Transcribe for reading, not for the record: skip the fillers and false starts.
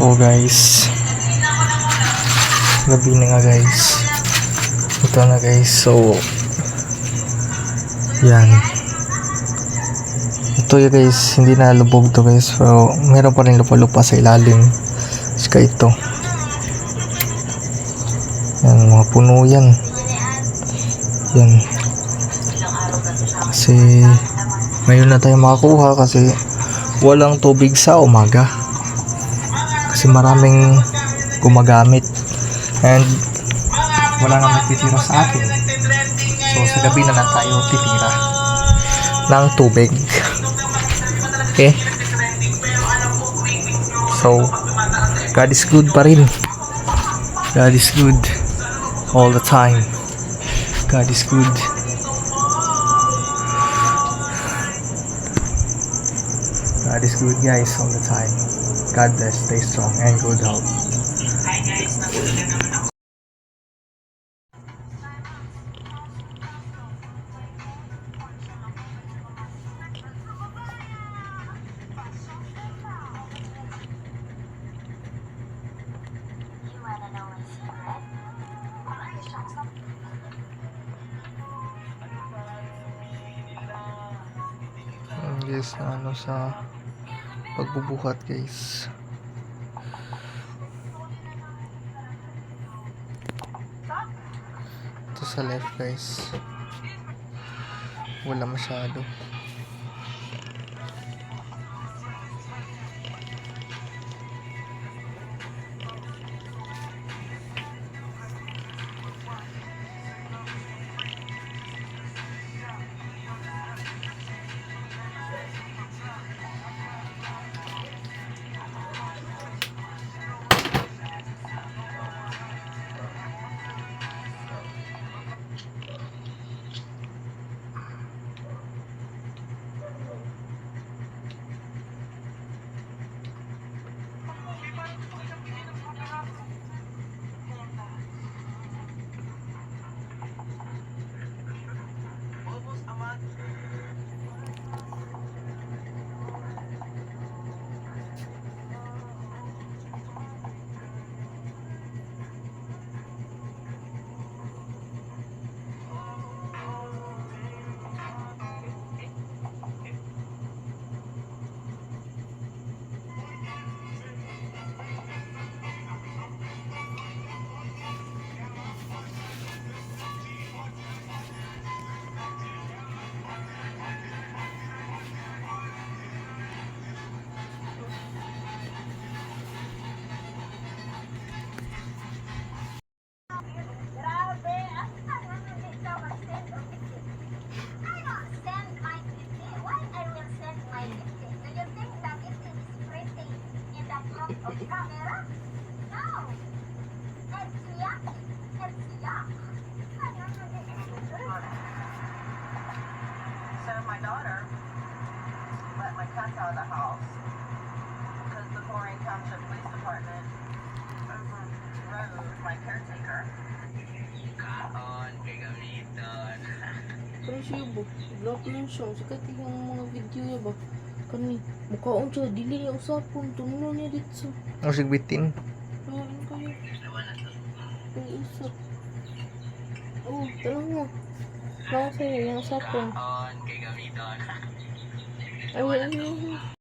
So guys, gabi na nga guys. Ito na guys. So yan. Ito ya guys, hindi na lubog to guys. So meron pa rin lupa-lupa sa ilalim. Saka ito. Yan, mga puno yan. Yan. Kasi ngayon na tayo makakuha kasi walang tubig sa umaga. Kasi maraming gumagamit and wala nang nagtitira sa atin. So sa gabi na lang tayo titira ng tubig. Okay? So God is good pa rin. God is good all the time. God is good. God is good guys all the time. God bless, stay strong and good health. Guys, ano sa pagbubuhat guys. Ito sa left guys. Wala masyado. My daughter let my cats out of the house because the Corrine Township Police Department overrode my caretaker. Kaon, kay gamiton. Pero siya ba? Block lang siya. Sikat yung mga video niya ba? Kani, mukhaon siya. Dili niya usapon. Tumuno niya dito. Ang sigbitin. Ano kayo? Ang isap. Oh, talang mo. Baka sa'yo yung usapon. Kaon, kay gamiton. Ay.